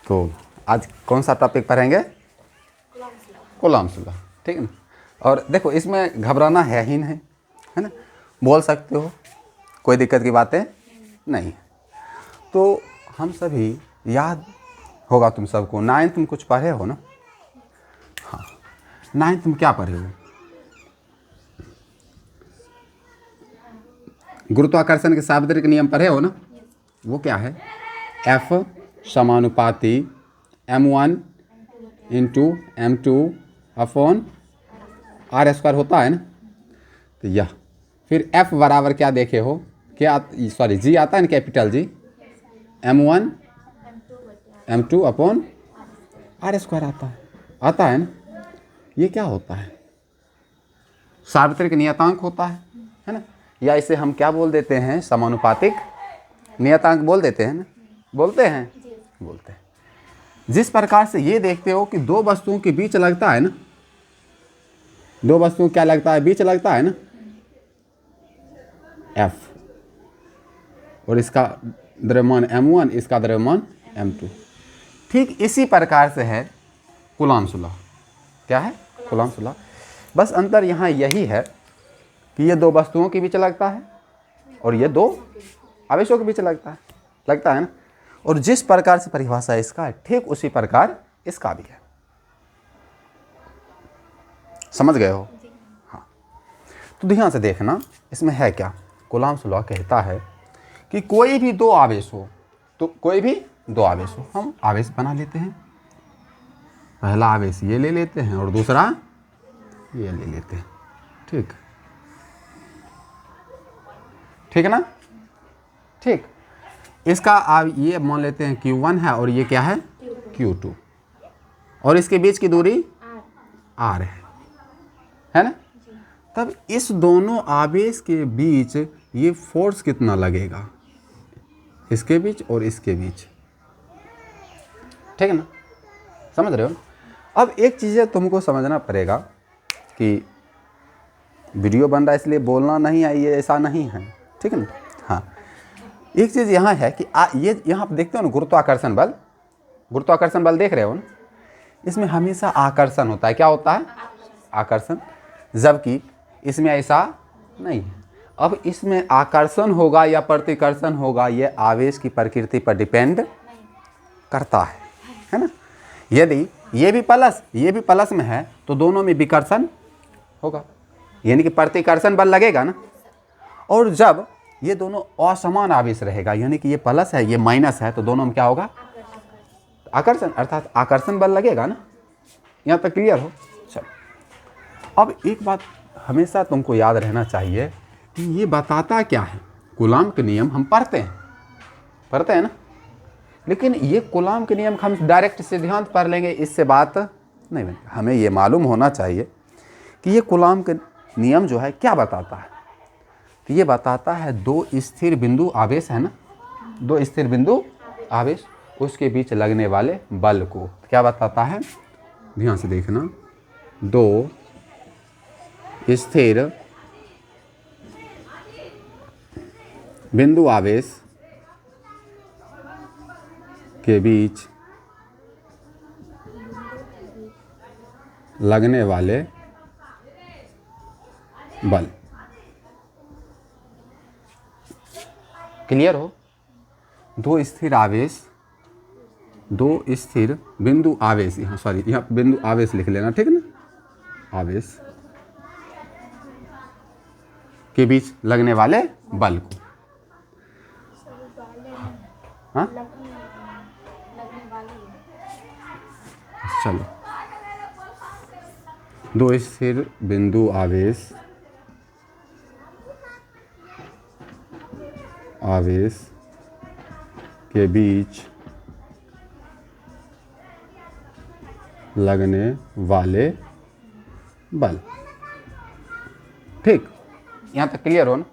तो आज कौन सा टॉपिक पढ़ेंगे? कूलम्ब्स लॉ, ठीक है ना। और देखो इसमें घबराना है ही नहीं, है ना, बोल सकते हो, कोई दिक्कत की बातें नहीं। तो हम सभी याद होगा तुम सबको, 9th में कुछ पढ़े हो ना? हाँ, 9th में क्या पढ़े हो? गुरुत्वाकर्षण के शाब्दिक नियम पढ़े हो ना? वो क्या है? F समानुपाती m1 into m2 upon r² होता है ना। तो यह फिर F बराबर क्या देखे हो? क्या सॉरी G आता है ना, capital G, m1 m2 upon r² आता है ना। ये क्या होता है? सार्वत्रिक नियतांक होता है ना। या इसे हम क्या बोल देते हैं? समानुपातिक नियतांक बोल देते हैं ना, बोलते हैं। जिस प्रकार से ये देखते हो कि दो वस्तुओं के बीच लगता है ना, दो वस्तुओं क्या लगता है? बीच लगता है ना, F, और इसका द्रव्यमान m1, इसका द्रव्यमान m2। ठीक इसी प्रकार से है कूलम्ब्स लॉ। क्या है? Coulomb's law. बस अंतर यहाँ यही है कि ये दो वस्तुओं के बीच लगता है और ये दो आवेशों के बीच लगता है ना। और जिस प्रकार से परिभाषा इसका है, ठीक उसी प्रकार इसका भी है। समझ गए हो? हाँ। तो ध्यान से देखना, इसमें है क्या? कूलम्ब्स लॉ कहता है कि कोई भी दो आवेश हो, तो कोई भी दो आवेश हो, हम आवेश बना लेते हैं। पहला आवेश ये ले लेते हैं और दूसरा ये ले लेते हैं। ठीक है ना? ठीक। इसका आप ये मान लेते हैं Q1 है और ये क्या है? Q2, और इसके बीच की दूरी R है ना। तब इस दोनों आवेश के बीच ये फोर्स कितना लगेगा? इसके बीच और इसके बीच, ठीक है ना। समझ रहे हो? अब एक चीज़ तुमको समझना पड़ेगा कि वीडियो बन रहा है इसलिए बोलना नहीं है, ये ऐसा नहीं है, ठीक है ना। हाँ, एक चीज़ यहाँ है कि ये यहाँ पर देखते हो ना, गुरुत्वाकर्षण बल देख रहे हो ना, इसमें हमेशा आकर्षण होता है। क्या होता है? आकर्षण। जबकि इसमें ऐसा नहीं है। अब इसमें आकर्षण होगा या प्रतिकर्षण होगा, ये आवेश की प्रकृति पर डिपेंड करता है ना। यदि ये भी प्लस में है तो दोनों में विकर्षण होगा, यानी कि प्रतिकर्षण बल लगेगा ना। और जब ये दोनों असमान आवेश रहेगा, यानी कि ये प्लस है ये माइनस है, तो दोनों में क्या होगा? आकर्षण, अर्थात आकर्षण बल लगेगा ना। यहाँ तक क्लियर हो? चलो, अब एक बात हमेशा तुमको याद रहना चाहिए कि ये बताता क्या है। कूलम्ब के नियम हम पढ़ते हैं ना, लेकिन ये कूलम्ब के नियम हम डायरेक्ट सिद्धांत पढ़ लेंगे, इससे बात नहीं बनेगी। हमें ये मालूम होना चाहिए कि ये कूलम्ब के नियम जो है क्या बताता है। तो ये बताता है दो स्थिर बिंदु आवेश है ना, दो स्थिर बिंदु आवेश, उसके बीच लगने वाले बल को क्या बताता है? ध्यान से देखना, दो स्थिर बिंदु आवेश के बीच लगने वाले बल। क्लियर हो? दो स्थिर बिंदु आवेश, यहाँ बिंदु आवेश लिख लेना, ठीक है ना। आवेश के बीच लगने वाले बल को, हाँ चलो, दो स्थिर बिंदु आवेश के बीच लगने वाले बल। ठीक, यहाँ तक क्लियर हो ना।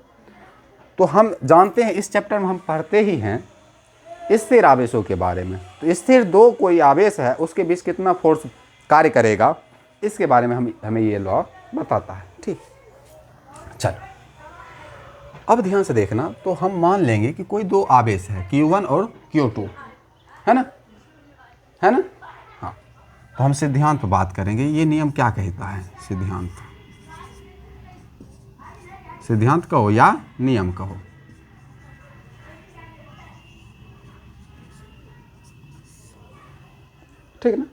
तो हम जानते हैं, इस चैप्टर में हम पढ़ते ही हैं स्थिर आवेशों के बारे में। तो स्थिर दो कोई आवेश है, उसके बीच कितना फोर्स कार्य करेगा, इसके बारे में हमें ये लॉ बताता है। ठीक, चलो अब ध्यान से देखना। तो हम मान लेंगे कि कोई दो आवेश है Q1 और Q2, है ना। है ना। हाँ, तो हम सिद्धांत पर बात करेंगे। ये नियम क्या कहता है? सिद्धांत, सिद्धांत कहो या नियम कहो। ठीक ना।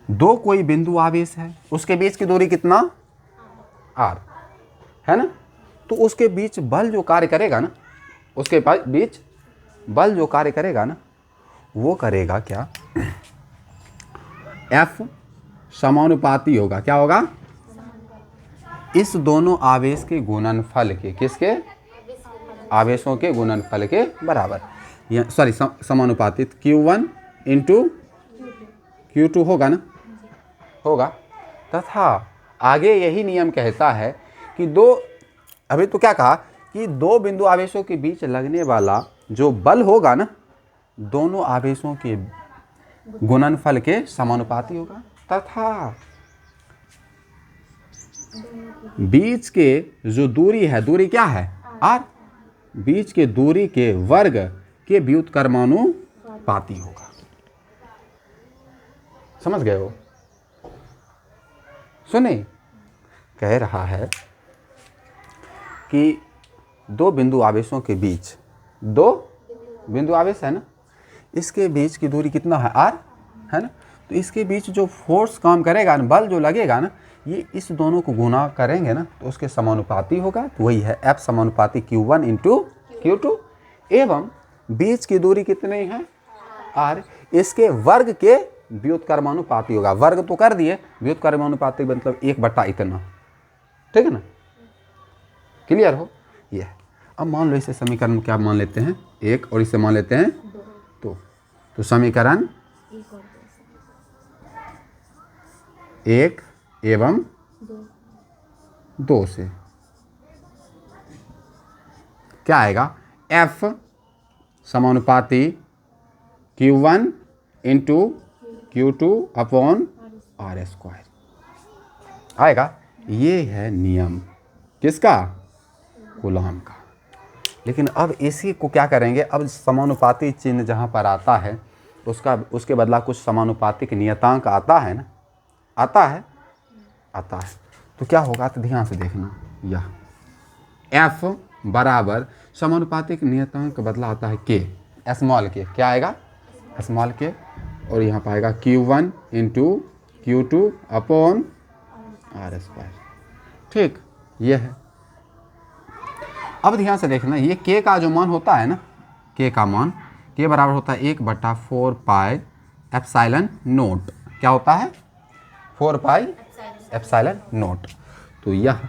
दो कोई बिंदु आवेश है, उसके बीच की दूरी कितना? r, है ना। तो उसके बीच बल जो कार्य करेगा ना, उसके बीच बल जो कार्य करेगा ना, वो करेगा क्या? F समानुपाती होगा। क्या होगा? इस दोनों आवेश के गुणनफल के, किसके? आवेशों के गुणनफल के बराबर। सॉरी, समानुपातित Q1 इंटू Q2 होगा ना, होगा। तथा आगे यही नियम कहता है कि अभी तो क्या कहा कि दो बिंदु आवेशों के बीच लगने वाला जो बल होगा ना, दोनों आवेशों के गुणनफल के समानुपाती होगा। तथा बीच के जो दूरी है, दूरी क्या है? r, बीच के दूरी के वर्ग के व्युत्क्रमानुपाती होगा। समझ गए हो? सुने, कह रहा है कि दो बिंदु आवेशों के बीच, दो बिंदु आवेश है ना, इसके बीच की दूरी कितना है? r, है ना। तो इसके बीच जो फोर्स काम करेगा ना, बल जो लगेगा ना, ये इस दोनों को गुना करेंगे ना, तो उसके समानुपाती होगा। तो वही है F समानुपाती Q1 इंटू Q2। एवं बीच की दूरी कितनी है? r, इसके वर्ग के व्युत्क्रमानुपाती होगा। वर्ग तो कर दिए, व्युत्क्रमानुपाती मतलब 1/, इतना। ठीक है ना। क्लियर हो? ये अब मान लो इसे समीकरण क्या मान लेते हैं? 1, और इसे मान लेते हैं 2। तो समीकरण 1 एवं 2 से क्या आएगा? F समानुपाती Q1 into Q2 upon r² आएगा। ये है नियम किसका? कूलॉम का। लेकिन अब इसी को क्या करेंगे? अब समानुपाती चिन्ह जहाँ पर आता है, उसके बदला कुछ समानुपातिक नियतांक आता है ना, आता है। तो क्या होगा? तो ध्यान से देखना, यह F बराबर समानुपातिक नियतांक बदला आता है K, स्मॉल के। क्या आएगा? स्मॉल के। और यहाँ पाएगा Q1 into Q2 upon r²। ठीक, ये है। अब ध्यान से देखना, ये K का जो मान होता है ना, K का मान, K बराबर होता है 1/4 पाई एप्सिलॉन नोट। क्या होता है? 4 पाई एप्सिलॉन नोट। तो यह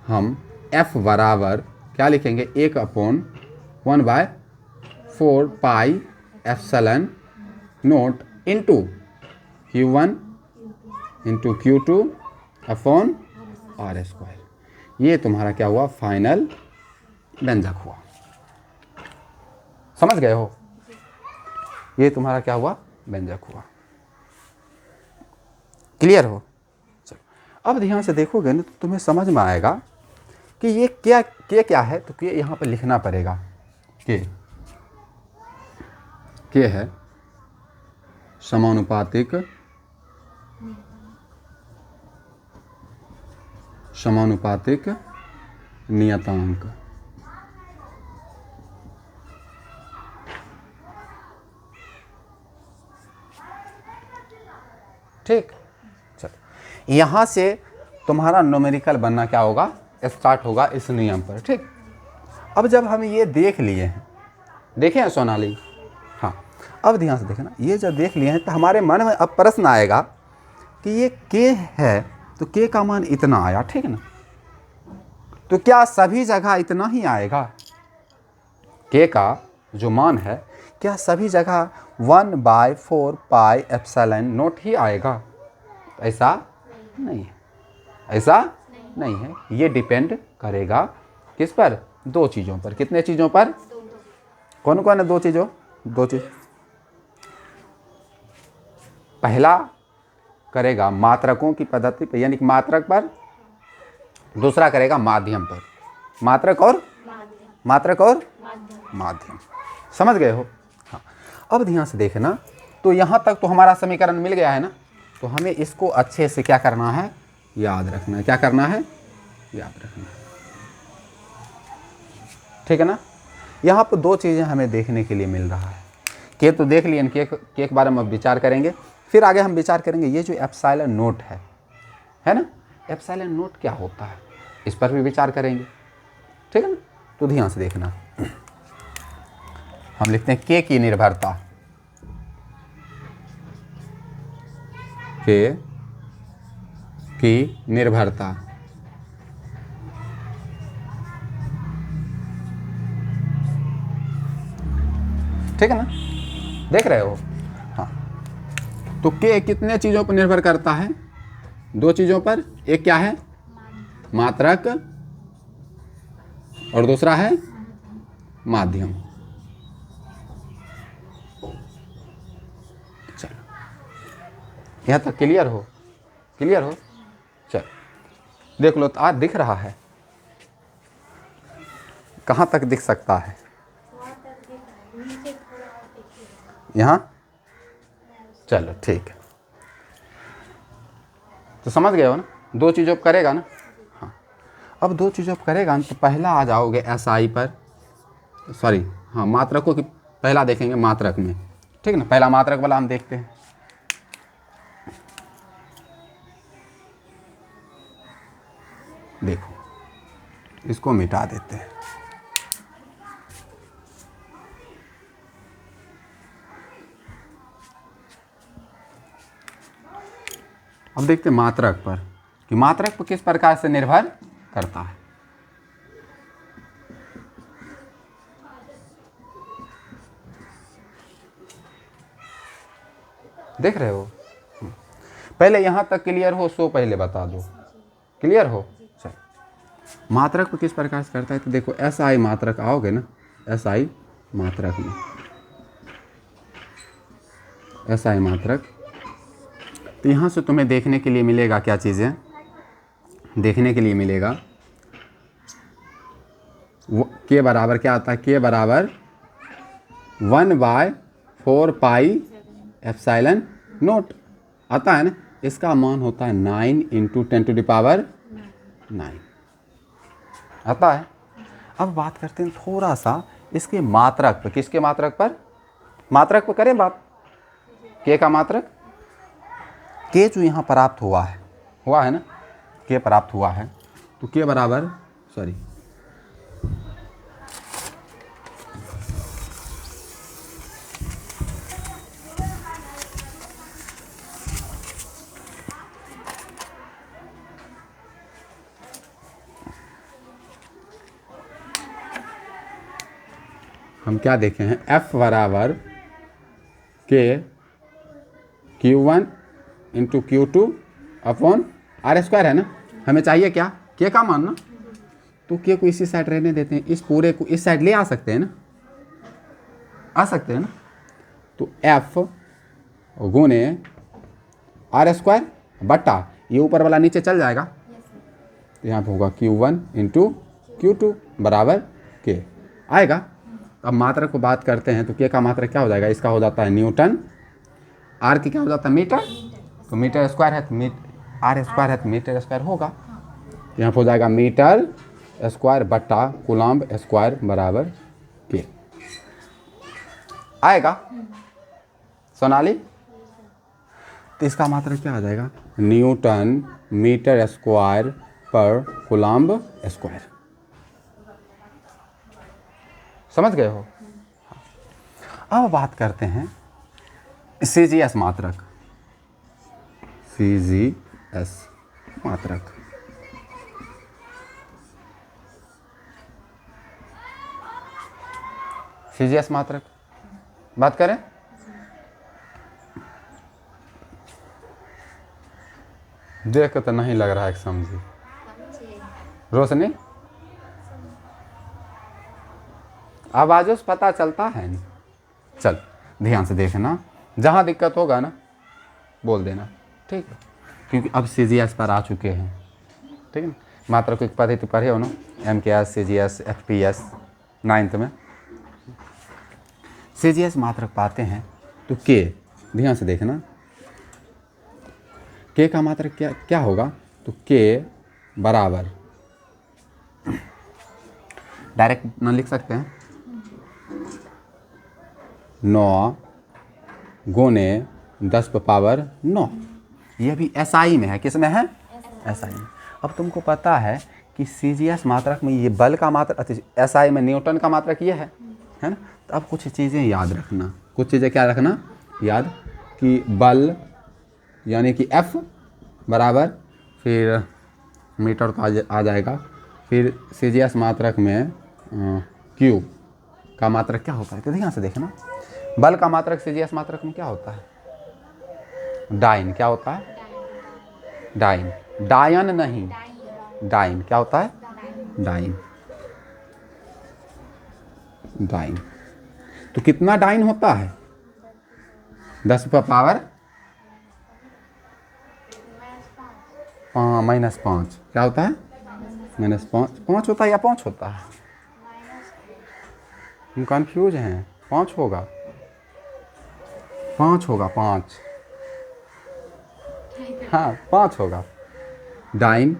हम F बराबर क्या लिखेंगे? 1/4 pi epsilon note into Q1 into Q2 upon r²। ये तुम्हारा क्या हुआ? फाइनल व्यंजक हुआ। समझ गए हो? ये तुम्हारा क्या हुआ? व्यंजक हुआ। क्लियर हो? चलो, अब ध्यान से देखोगे ना, तो तुम्हें समझ में आएगा कि ये क्या है। तो ये यहाँ पर लिखना पड़ेगा। के है समानुपातिक नियतांक। ठीक, चलो, यहाँ से तुम्हारा न्यूमेरिकल बनना क्या होगा? स्टार्ट होगा इस नियम पर। ठीक, अब जब हम ये देख लिए हैं, देखे हैं सोनाली? हाँ, अब ध्यान से देखना, ये जब देख लिए हैं तो हमारे मन में अब प्रश्न आएगा कि ये K है, तो K का मान इतना आया, ठीक है ना। तो क्या सभी जगह इतना ही आएगा? K का जो मान है, क्या सभी जगह 1/4 पाई एप्सिलॉन नोट ही आएगा? ऐसा नहीं है, ऐसा नहीं है। ये डिपेंड करेगा किस पर? 2 चीज़ों पर। कितने चीज़ों पर? कौन कौन है? 2 चीज़ों, 2 चीज़। पहला करेगा मात्रकों की पद्धति पर, यानी कि मात्रक पर। दूसरा करेगा माध्यम पर। मात्रक और माध्यम। समझ गए हो? हाँ। अब ध्यान से देखना, तो यहाँ तक तो हमारा समीकरण मिल गया है ना। तो हमें इसको अच्छे से क्या करना है, याद रखना है। क्या करना है, याद रखना है, ठीक है ना। यहाँ पर दो चीज़ें हमें देखने के लिए मिल रहा है। के तो देख लिए, के के बारे में विचार करेंगे, फिर आगे हम विचार करेंगे ये जो एप्सिलॉन नोट है ना, एप्सिलॉन नोट क्या होता है, इस पर भी विचार करेंगे, ठीक है ना। तो ध्यान से देखना, हम लिखते हैं के की निर्भरता, के की निर्भरता, ठीक है ना, देख रहे हो। हाँ, तो के कितने चीज़ों पर निर्भर करता है, दो चीज़ों पर। एक क्या है, मात्रक, और दूसरा है माध्यम। चलो, यहाँ तक क्लियर हो, क्लियर हो। चलो देख लो, तो आज दिख रहा है, कहाँ तक दिख सकता है, यहाँ। चलो ठीक है, तो समझ गए हो ना, दो चीज़ों पर करेगा ना। हाँ, अब दो चीज़ों पर करेगा ना, तो पहला आ जाओगे एसआई पर, सॉरी हाँ, मात्रकों की पहला देखेंगे मात्रक में, ठीक है ना। पहला मात्रक वाला हम देखते हैं। देखो, इसको मिटा देते हैं। अब देखते हैं मात्रक पर, कि मात्रक पर किस प्रकार से निर्भर करता है। देख रहे हो, पहले यहाँ तक क्लियर हो, सो पहले बता दो, क्लियर हो। चल, मात्रक पर किस प्रकार से करता है, तो देखो एसआई मात्रक आओगे ना, एसआई मात्रक में, एसआई मात्रक, तो यहाँ से तुम्हें देखने के लिए मिलेगा क्या चीज़ें, देखने के लिए मिलेगा के बराबर क्या आता है, के बराबर 1/4 पाई एप्सिलॉन नोट आता है ना। इसका मान होता है 9 × 10⁹ आता है। अब बात करते हैं थोड़ा सा इसके मात्रक पर, किसके मात्रक पर, मात्रक पर करें बात, के का मात्रक। के जो यहाँ प्राप्त हुआ है ना, के प्राप्त हुआ है, तो के बराबर, सॉरी हम क्या देखे हैं, F बराबर के Q1 × Q2 अपॉन R² है ना। हमें चाहिए क्या, के का मान ना, तो के को इसी साइड रहने देते हैं, इस पूरे को इस साइड ले आ सकते हैं ना, आ सकते हैं ना। तो F गुने R² बटा ये ऊपर वाला नीचे चल जाएगा, तो यहाँ पर होगा Q1 × Q2 बराबर के आएगा। अब मात्रक को बात करते हैं, तो के का मात्रक क्या हो जाएगा, इसका हो जाता है न्यूटन, आर की क्या हो जाता है मीटर, तो मीटर स्क्वायर है, तो R² है तो मीटर स्क्वायर होगा, यहाँ पर हो जाएगा मीटर स्क्वायर बटा कूलम्ब स्क्वायर बराबर के आएगा। सोनाली, तो इसका मात्रक क्या आ जाएगा, न्यूटन मीटर स्क्वायर पर कूलम्ब स्क्वायर। समझ गए हो। अब बात करते हैं CGS मात्रक, CGS मात्रक। CGS मात्रक बात करें, देख के तो नहीं लग रहा है कि समझी। रोशनी, आवाज़ों से पता चलता है नहीं। चल ध्यान से देखना, जहाँ दिक्कत होगा ना बोल देना, ठीक है, क्योंकि अब CGS पर आ चुके हैं, ठीक है ना। मात्रक की पद्धति पढ़े हो ना, MKS CGS FPS 9th में। CGS मात्रक पाते हैं तो के ध्यान से देखना, के का मात्रक क्या क्या होगा, तो के बराबर डायरेक्ट न लिख सकते हैं 9 गुने 10⁻9। ये भी एसआई में है, किस में है, एसआई में। अब तुमको पता है कि सीजीएस मात्रक में ये बल का मात्रक, एसआई में न्यूटन का मात्रक ये है ना। तो अब कुछ चीज़ें याद रखना, कुछ चीज़ें क्या रखना याद, कि बल यानी कि F बराबर, फिर मीटर का आ जाएगा, फिर सीजीएस मात्रक में Q का मात्रक क्या होता है, तो ध्यान से देखना। बल का मात्रक सीजीएस मात्रक में क्या होता है, डाइन। क्या होता है, डाइन, डायन नहीं, डाइन। क्या होता है, डाइन, डाइन। तो कितना डाइन होता है, 10⁻5 -5। क्या होता है, -5। 5 होता है या 5 होता है, हम कंफ्यूज हैं। 5 होगा, 5 होगा, 5, हाँ 5 होगा, डाइन।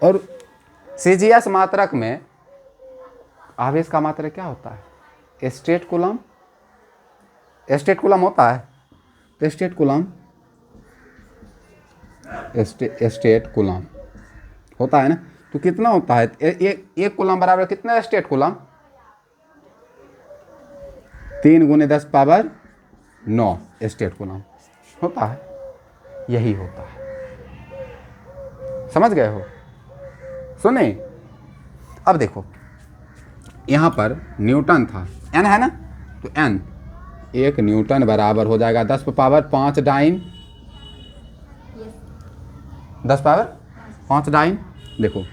और सीजीएस मात्रक में आवेश का मात्रक क्या होता है, स्टेट कूलम। स्टेट कूलम होता है, तो स्टेट कूलम, स्टेट कूलम होता है ना। तो कितना होता है, एक कूलम बराबर कितना स्टेट कूलम, 3 × 10⁻9 स्टेट कूलम होता है, यही होता है। समझ गए हो, सुने। अब देखो यहाँ पर न्यूटन था, n है ना, तो n 1 न्यूटन बराबर हो जाएगा 10⁻5 डाइन, 10⁻5 डाइन। देखो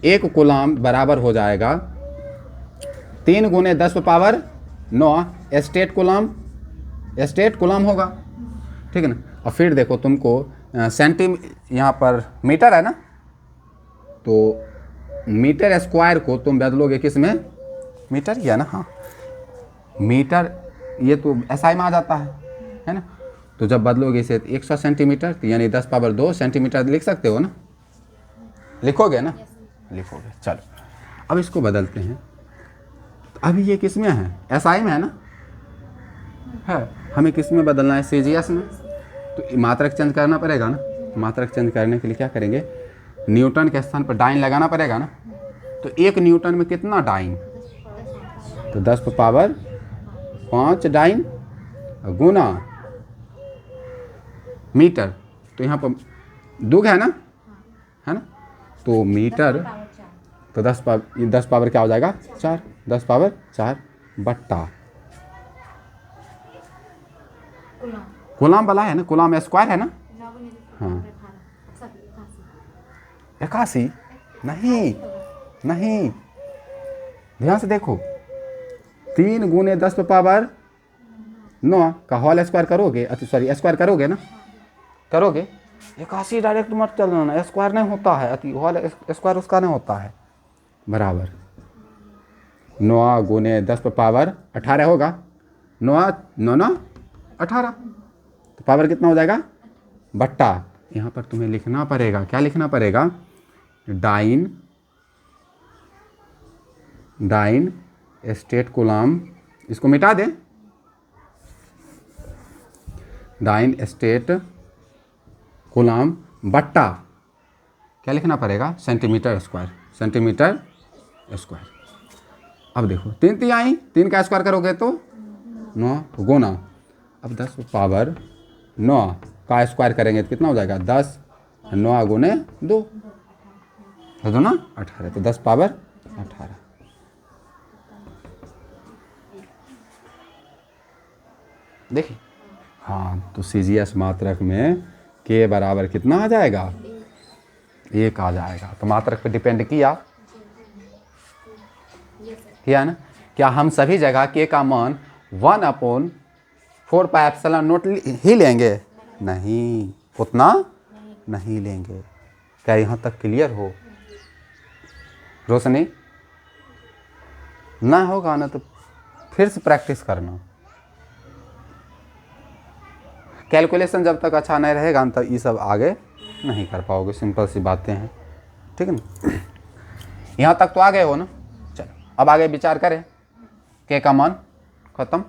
1 कूलम बराबर हो जाएगा 3 × 10⁻9 स्टेट कूलम, स्टेट कूलम होगा, ठीक है ना। और फिर देखो तुमको यहाँ पर मीटर है ना, तो मीटर स्क्वायर को तुम बदलोगे किस में, मीटर ही है ना, हाँ मीटर, ये तो एसआई में आ जाता है ना। तो जब बदलोगे इसे 100 सेंटीमीटर, तो यानी 10⁻2 सेंटीमीटर लिख सकते हो ना, लिखोगे ना, लिखोगे। चलो अब इसको बदलते हैं। तो अभी ये किस में है, एसआई में है ना, है। हमें किस में बदलना है, सीजीएस में। तो मात्रक चेंज करना पड़ेगा ना, मात्रक चेंज करने के लिए क्या करेंगे, न्यूटन के स्थान पर डाइन लगाना पड़ेगा ना। तो 1 न्यूटन में कितना डाइन, तो 10⁻5 डाइन गुना मीटर, तो यहाँ पर दुग है ना, तो मीटर, तो 10 पावर क्या हो जाएगा 4, 10⁻4 बट्टा कूलम वाला है ना, कूलम स्क्वायर है ना, हाँ 81 नहीं, नहीं, ध्यान से देखो, 3 × 10⁻9 का होल स्क्वायर करोगे, सॉरी स्क्वायर करोगे ना, करोगे 81 डायरेक्ट मत चलना ना, स्क्वायर नहीं होता है, होल स्क्वायर उसका नहीं होता है, बराबर 9 × 10⁻18 होगा, 9 9 18, तो पावर कितना हो जाएगा, बट्टा। यहाँ पर तुम्हें लिखना पड़ेगा, क्या लिखना पड़ेगा, डाइन, डाइन स्टेट कूलम, इसको मिटा दें, डाइन स्टेट कूलम बट्टा क्या लिखना पड़ेगा, सेंटीमीटर स्क्वायर, सेंटीमीटर स्क्वायर। अब देखो 3 3 आई, 3 का स्क्वायर करोगे तो 9 गुना, अब 10⁻9 का स्क्वायर करेंगे तो कितना हो जाएगा, 10, 9 गुने 2, तो ना 18, तो 10⁻18। देखिए, हाँ तो सीजीएस मात्रक में के बराबर कितना आ जाएगा, 1 आ जाएगा। तो मात्रक पे डिपेंड किया ना। क्या हम सभी जगह के का मान 1/4πε0 ही लेंगे, नहीं, उतना नहीं लेंगे। क्या यहाँ तक क्लियर हो, रोशनी? ना होगा ना तो फिर से प्रैक्टिस करना। कैलकुलेशन जब तक अच्छा नहीं रहेगा तो ये सब आगे नहीं कर पाओगे, सिंपल सी बातें हैं, ठीक है ना। यहाँ तक तो आ गए हो ना। चलो अब आगे विचार करें। के का मान खत्म।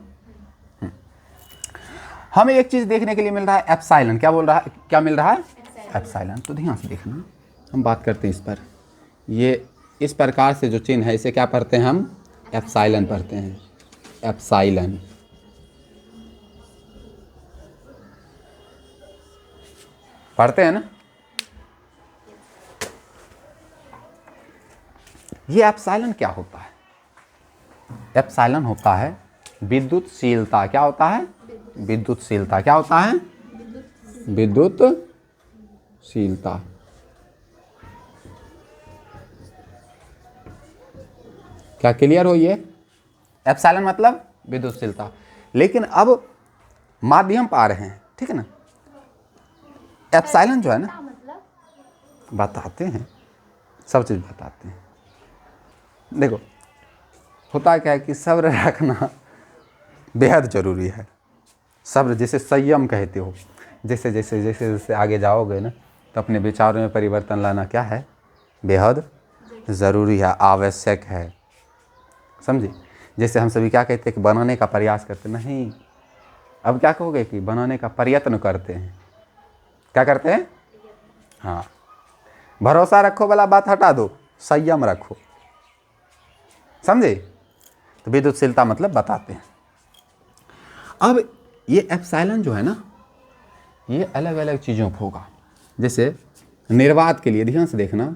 हमें एक चीज़ देखने के लिए मिल रहा है एप्सिलॉन। क्या बोल रहा है, क्या मिल रहा है? एप्सिलॉन। तो ध्यान से देखना, हम बात करते हैं इस पर। ये इस प्रकार से जो चिन्ह है इसे क्या पढ़ते हैं हम? एप्सिलॉन पढ़ते हैं। एप्सिलॉन। पढ़ते हैं ना। ये एप्सिलॉन क्या होता है? एप्सिलॉन होता है विद्युतशीलता। क्या होता है? विद्युतशीलता। क्या होता है? विद्युतशीलता। क्या क्लियर हो? ये एप्सिलॉन मतलब विद्युतशीलता। लेकिन अब माध्यम पा रहे हैं, ठीक है ना। एप्सिलॉन जो है ना, बताते हैं, सब चीज़ बताते हैं। देखो होता क्या है कि सब्र रखना बेहद ज़रूरी है। सब्र जैसे संयम कहते हो, जैसे जैसे जैसे जैसे आगे जाओगे ना तो अपने विचारों में परिवर्तन लाना क्या है? बेहद ज़रूरी है, आवश्यक है। समझे? जैसे हम सभी क्या कहते हैं कि बनाने का प्रयास करते, नहीं, अब क्या कहोगे कि बनाने का प्रयत्न करते हैं। क्या करते हैं? हाँ, भरोसा रखो वाला बात हटा दो, संयम रखो। समझे? तो विद्युतशीलता मतलब बताते हैं। अब ये एप्सिलॉन जो है ना, ये अलग अलग चीज़ों पर होगा। जैसे निर्वात के लिए ध्यान से देखना,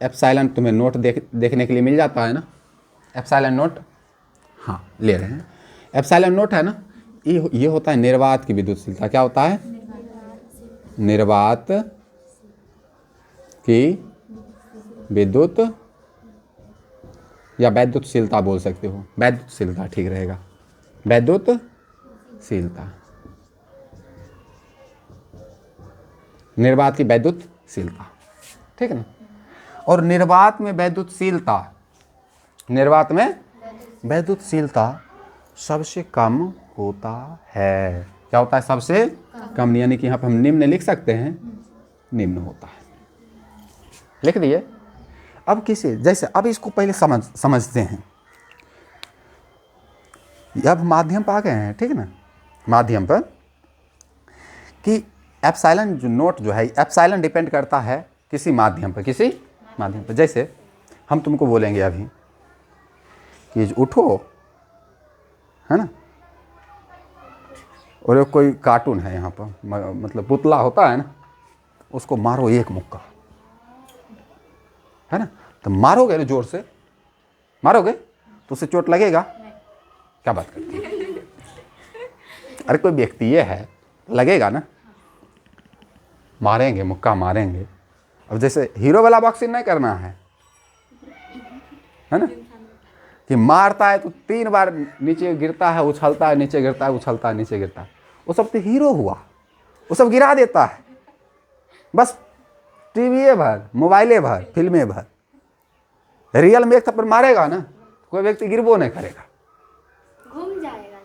एप्सिलॉन तुम्हें नोट देखने के लिए मिल जाता है ना। एप्सिलॉन नोट, हाँ ले रहे हैं। एप्सिलॉन नोट है ना, ये होता है निर्वात की विद्युतशीलता। क्या होता है? निर्वात की विद्युत या वैद्युतशीलता बोल सकते हो। वैद्युतशीलता ठीक रहेगा, वैद्युतशीलता। निर्वात की वैद्युतशीलता, ठीक है ना। और निर्वात में वैद्युतशीलता, निर्वात में वैद्युतशीलता सबसे कम होता है। क्या होता है? सबसे कम। यानी कि यहाँ पर हम निम्न लिख सकते हैं, निम्न होता है। लिख दिए। अब किसे, जैसे अब इसको पहले समझते हैं। अब माध्यम पर आ गए हैं, ठीक है ना। माध्यम पर कि एप्सिलॉन जो नोट जो है, एप्सिलॉन डिपेंड करता है किसी माध्यम पर, किसी माध्यम पर। जैसे हम तुमको बोलेंगे अभी कि उठो, है ना, और एक कोई कार्टून है यहाँ पर, मतलब पुतला होता है ना, उसको मारो एक मुक्का, है ना। तो मारोगे ना, जोर से मारोगे तो उसे चोट लगेगा? क्या बात करती है? अरे कोई व्यक्ति ये है, लगेगा ना, मारेंगे, मुक्का मारेंगे। अब जैसे हीरो वाला बॉक्सिंग नहीं करना है ना, कि मारता है तो 3 बार नीचे गिरता है, उछलता है, नीचे गिरता है, उछलता है, नीचे गिरता है। वो सब तो हीरो हुआ, वो सब गिरा देता है बस। टीवी भर, मोबाइले भर, फिल्में भर। रियल में एक थप्पड़ मारेगा ना, कोई व्यक्ति गिरबो नहीं करेगा, घूम जाएगा।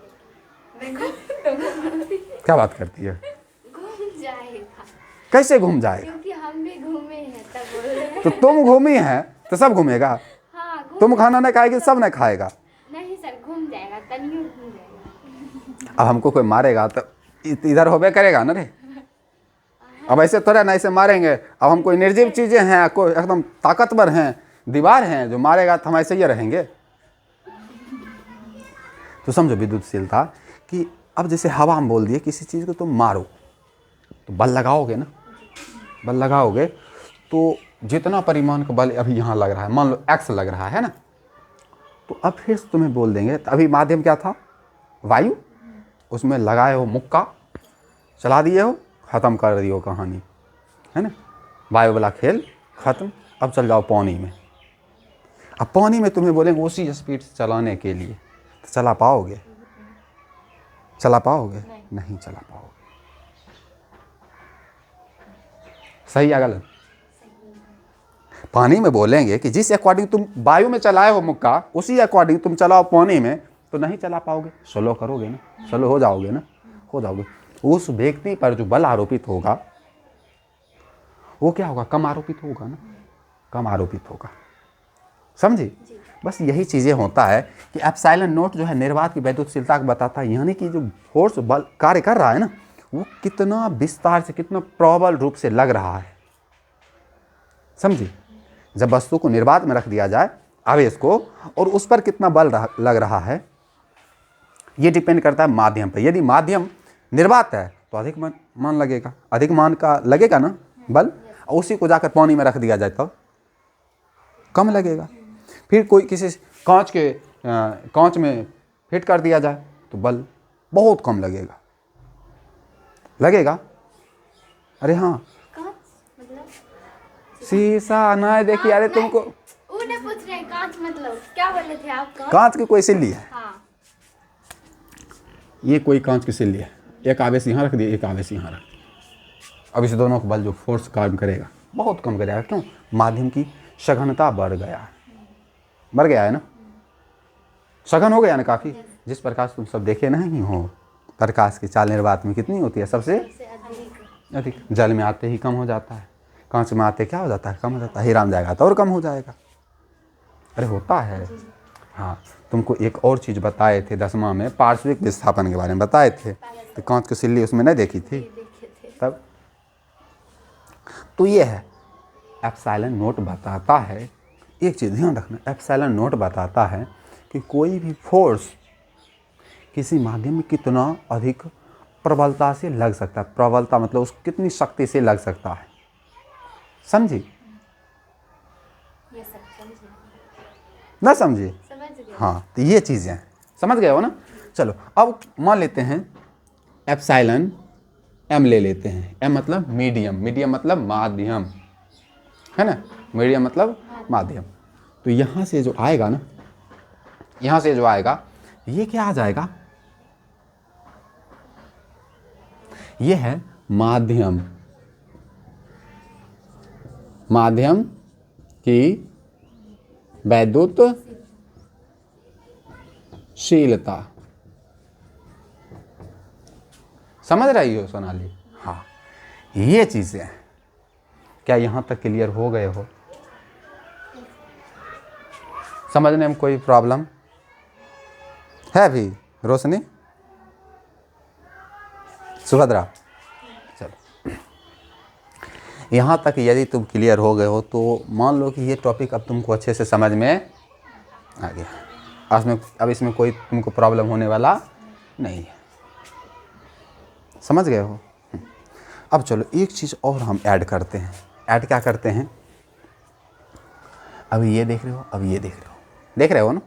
क्या बात करती है? घूम जाएगा। कैसे घूम जाएगा? क्योंकि हम भी घूमे हैं तब बोल रहे हैं। तो तुम घूमी है तो सब घूमेगा। हाँ, तुम खाना नहीं खाएगी, सब नहीं खाएगा। नहीं सर, घूम जाएगा, तनियो घूम जाएगा। अब हमको कोई मारेगा तो इधर होबे करेगा ना रे। अब ऐसे थोड़ा ना, ऐसे मारेंगे। अब हम कोई निर्जीव चीजें हैं, कोई एकदम ताकतवर हैं, दीवार हैं, जो मारेगा तो हम ऐसे ही रहेंगे। तो समझो विद्युतशीलता कि अब जैसे हवा में बोल दिए किसी चीज़ को तुम मारो, तो बल लगाओगे ना, बल लगाओगे तो जितना परिमाण का बल अभी यहाँ लग रहा है, मान लो x लग रहा है ना, तो अब फिर तुम्हें बोल देंगे, तो अभी माध्यम क्या था? वायु। उसमें लगाए हो मुक्का, चला दिए हो, ख़त्म कर दिए हो कहानी, है ना। वायु वाला खेल ख़त्म। अब चल जाओ पानी में। अब पानी में तुम्हें बोलेंगे उसी स्पीड से चलाने के लिए, तो चला पाओगे? चला पाओगे? नहीं चला पाओगे। सही या गलत? पानी में बोलेंगे कि जिस अकॉर्डिंग तुम वायु में चलाए हो मुक्का, उसी अकॉर्डिंग तुम चलाओ पानी में, तो नहीं चला पाओगे। स्लो करोगे ना, स्लो हो जाओगे ना, हो जाओगे। उस व्यक्ति पर जो बल आरोपित होगा वो क्या होगा, कम आरोपित होगा ना, कम आरोपित होगा। समझे? बस यही चीज़ें होता है कि एप्सिलॉन नॉट जो है निर्वात की वैद्युतशीलता को बताता है, यानी कि जो फोर्स बल कार्य कर रहा है ना वो कितना विस्तार से, कितना प्रबल रूप से लग रहा है। समझे? जब वस्तु को निर्वात में रख दिया जाए, आवेश को, और उस पर कितना बल लग रहा है, ये डिपेंड करता है माध्यम पर। यदि माध्यम निर्वात है तो अधिक मान लगेगा, अधिक मान का लगेगा ना बल, और उसी को जाकर पानी में रख दिया जाए तो कम लगेगा। फिर कोई किसी कांच में फिट कर दिया जाए तो बल बहुत कम लगेगा। अरे हाँ, मतलब शीशा ना देखिए, अरे तुमको उन्हें पूछ रहे हैं कांच मतलब क्या बोले थे आप? कांच की कोई सिल्ली है, हाँ, ये कोई कांच की सिल्ली है, एक आवेश यहाँ रख दिया, एक आवेश यहाँ रख दिया। अब इस दोनों का बल जो फोर्स काम करेगा बहुत कम करेगा। क्यों? माध्यम की सघनता बढ़ गया है ना, सघन हो गया ना काफ़ी। जिस प्रकाश तुम सब देखे नहीं हो, प्रकाश की चाल निर्वात में कितनी होती है? सबसे अधिक। जल में आते ही कम हो जाता है, कांच में आते क्या हो जाता है? कम हो जाता है। हीरा में जाएगा तो और कम हो जाएगा। अरे होता है। हाँ, तुमको एक और चीज़ बताए थे 10वां में, पार्श्विक विस्थापन के बारे में बताए थे, तो कांच की सिल्ली उसमें नहीं देखी थी तब। तो ये है एप्सिलॉन नॉट बताता है, एक चीज़ ध्यान रखना, एप्सिलॉन नॉट बताता है कि कोई भी फोर्स किसी माध्यम में कितना अधिक प्रबलता से लग सकता है। प्रबलता मतलब उस कितनी शक्ति से लग सकता है। समझी? ये सब समझे? ना समझी? समझ गए? हाँ, तो ये चीज़ें हैं, समझ गए हो ना। चलो अब मान लेते हैं एप्सिलॉन एम ले लेते हैं। एम मतलब मीडियम, मीडियम मतलब माध्यम, है ना, मीडियम मतलब माध्यम। तो यहाँ से जो आएगा ना, यहाँ से जो आएगा ये क्या आ जाएगा? ये है माध्यम, माध्यम की वैद्युतशीलता। समझ रही हो सोनाली? हाँ, ये चीज़ें हैं। क्या यहाँ तक क्लियर हो गए हो? समझने में कोई प्रॉब्लम है अभी? रोशनी, सुभद्रा, चलो यहाँ तक यदि तुम क्लियर हो गए हो तो मान लो कि ये टॉपिक अब तुमको अच्छे से समझ में आ गया। अब इसमें कोई तुमको प्रॉब्लम होने वाला नहीं है। समझ गए हो? अब चलो एक चीज़ और हम ऐड करते हैं। ऐड क्या करते हैं? अभी ये देख रहे हो, अभी ये देख रहे हो ना,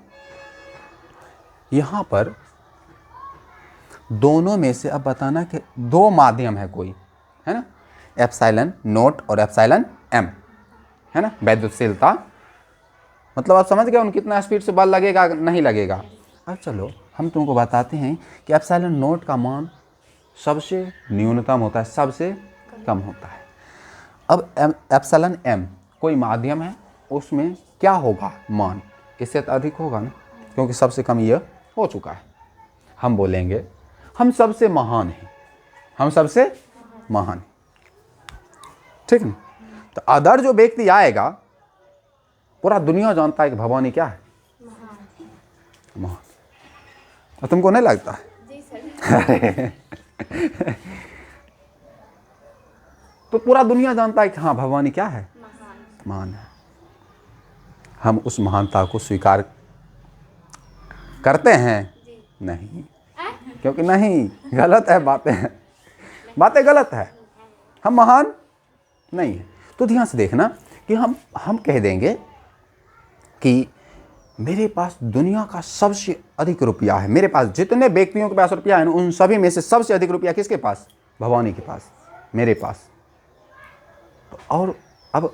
यहाँ पर दोनों में से अब बताना कि दो माध्यम है कोई, है ना, एप्सिलॉन नॉट और एप्सिलॉन एम, है ना, वैद्युतशीलता। मतलब आप समझ गए उन कितना स्पीड से बल लगेगा नहीं लगेगा। अब चलो हम तुमको बताते हैं कि एप्सिलॉन नॉट का मान सबसे न्यूनतम होता है, सबसे कम होता है। अब एप्सिलॉन एम कोई माध्यम है, उसमें क्या होगा मान? इससे तो अधिक होगा ना, क्योंकि सबसे कम ये हो चुका है। हम बोलेंगे हम सबसे महान हैं, हम सबसे महान हैं, ठीक है। तो अदर जो व्यक्ति आएगा, पूरा दुनिया जानता है कि भवानी क्या है? महान। और तुमको नहीं लगता है? जी सर। तो पूरा दुनिया जानता है कि हाँ भवानी क्या है? महान है। हम उस महानता को स्वीकार करते हैं? नहीं, क्योंकि नहीं, गलत है बातें गलत है। हम महान नहीं है। तो ध्यान से देखना कि हम कह देंगे कि मेरे पास दुनिया का सबसे अधिक रुपया है, मेरे पास जितने व्यक्तियों के पास रुपया है उन सभी में से सबसे अधिक रुपया किसके पास? भवानी के पास, मेरे पास। और अब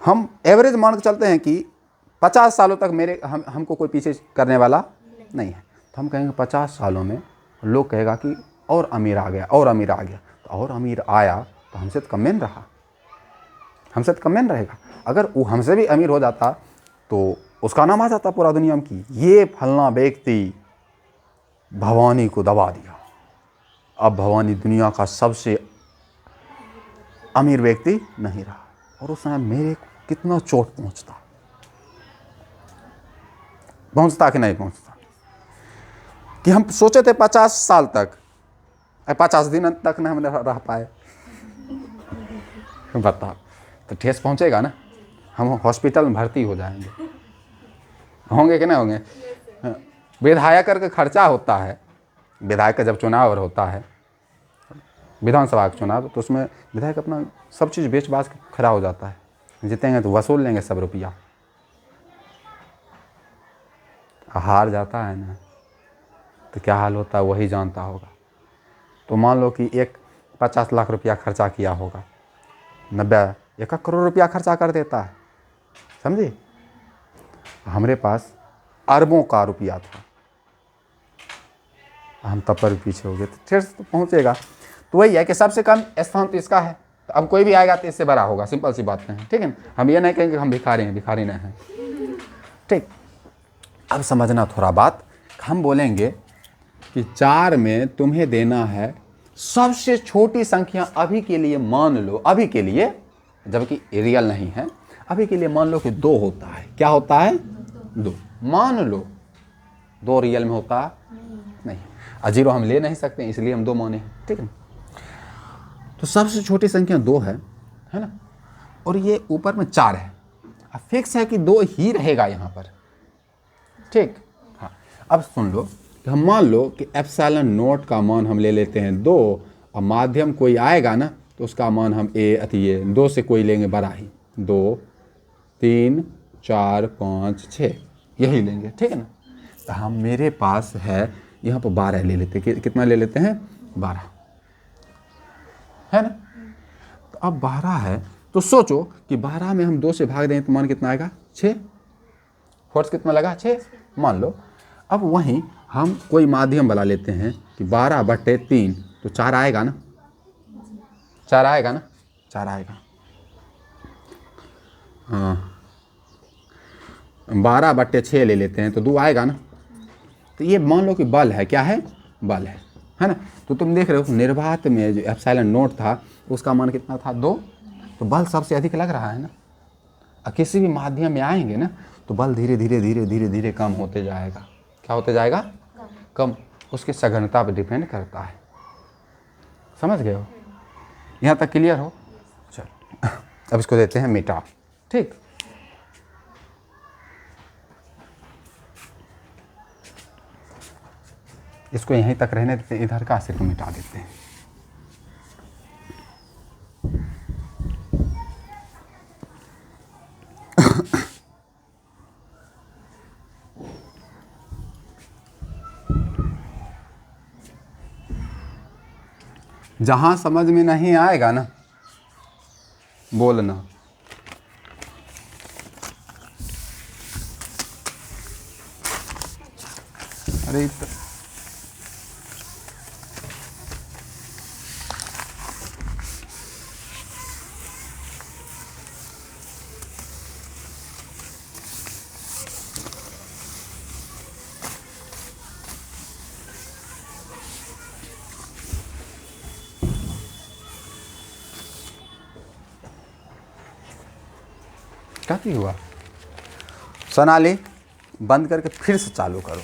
हम एवरेज मान के चलते हैं कि 50 सालों तक हमको कोई पीछे करने वाला नहीं है। तो हम कहेंगे 50 सालों में लोग कहेगा कि और अमीर आ गया, और अमीर आ गया। तो और अमीर आया तो हमसे तो कम में रहा, हमसे तो कम में रहेगा। अगर वो हमसे भी अमीर हो जाता तो उसका नाम आ जाता पूरा दुनिया में कि ये फलना व्यक्ति भवानी को दबा दिया, अब भवानी दुनिया का सबसे अमीर व्यक्ति नहीं रहा। और उस समय मेरे को कितना चोट पहुंचता कि नहीं पहुंचता, कि हम सोचे थे 50 साल तक, 50 दिन तक ना हम रह पाए। बताओ, तो ठेस पहुंचेगा ना, हम हॉस्पिटल में भर्ती हो जाएंगे, होंगे कि नहीं होंगे। विधायक का खर्चा होता है, विधायक का जब चुनाव होता है, विधानसभा का चुनाव, तो उसमें विधायक अपना सब चीज़ बेच बाच के खड़ा हो जाता है, जीतेंगे तो वसूल लेंगे सब रुपया, हार जाता है ना तो क्या हाल होता है वही जानता होगा। तो मान लो कि 50 लाख रुपया खर्चा किया होगा, 1 करोड़ रुपया खर्चा कर देता है, समझे। हमारे पास अरबों का रुपया था, हम तब पर पीछे हो गए, तो फिर तो पहुंचेगा। तो वही है कि सबसे कम स्थान तो इसका है, तो अब कोई भी आएगा तो इससे बड़ा होगा, सिंपल सी बात है, ठीक है ना। हम ये नहीं कहेंगे हम भिखारी हैं, भिखारी नहीं हैं, ठीक। अब समझना थोड़ा बात, हम बोलेंगे कि 4 में तुम्हें देना है सबसे छोटी संख्या, अभी के लिए मान लो, अभी के लिए, जबकि रियल नहीं है, अभी के लिए मान लो कि 2 होता है। क्या होता है? 2 मान लो, 2 रियल में होता नहीं, और 0 हम ले नहीं सकते, इसलिए हम 2 माने, ठीक है। तो सबसे छोटी संख्या 2 है ना, और ये ऊपर में 4 है, अब फिक्स है कि 2 ही रहेगा यहाँ पर, ठीक। हाँ, अब सुन लो कि हम मान लो कि एप्सिलॉन नॉट का मान हम ले लेते हैं 2, और माध्यम कोई आएगा ना तो उसका मान हम ये 2 से कोई लेंगे बड़ा ही, 2, 3, 4, 5, 6 यही लेंगे, ठीक है ना। तो हम मेरे पास है यहाँ पर 12 ले लेते हैं, कितना ले लेते हैं? 12 है ना। तो अब 12 है, तो सोचो कि 12 में हम 2 से भाग दें तो मान कितना आएगा? 6। फोर्स कितना लगा? 6 मान लो। अब वहीं हम कोई माध्यम बना लेते हैं कि 12/3, तो 4 आएगा ना, 4 आएगा ना, 4 आएगा। हाँ, 12/6 ले लेते हैं तो 2 आएगा ना। तो ये मान लो कि बल है, क्या है? बल है ना। तो तुम देख रहे हो निर्वात में जो एप्सिलॉन नॉट था उसका मान कितना था? 2। तो बल सबसे अधिक लग रहा है ना। और किसी भी माध्यम में आएंगे ना तो बल धीरे धीरे धीरे धीरे धीरे कम होते जाएगा। क्या होते जाएगा? कम। उसकी सघनता पर डिपेंड करता है, समझ गए हो? यहाँ तक क्लियर हो? चलो अब इसको देते हैं मिटा, ठीक। इसको यहीं तक रहने देते हैं, इधर का सिर्फ मिटा देते हैं। जहां समझ में नहीं आएगा ना बोलना। अरे क्या हुआ? सोनाली बंद करके फिर से चालू करो।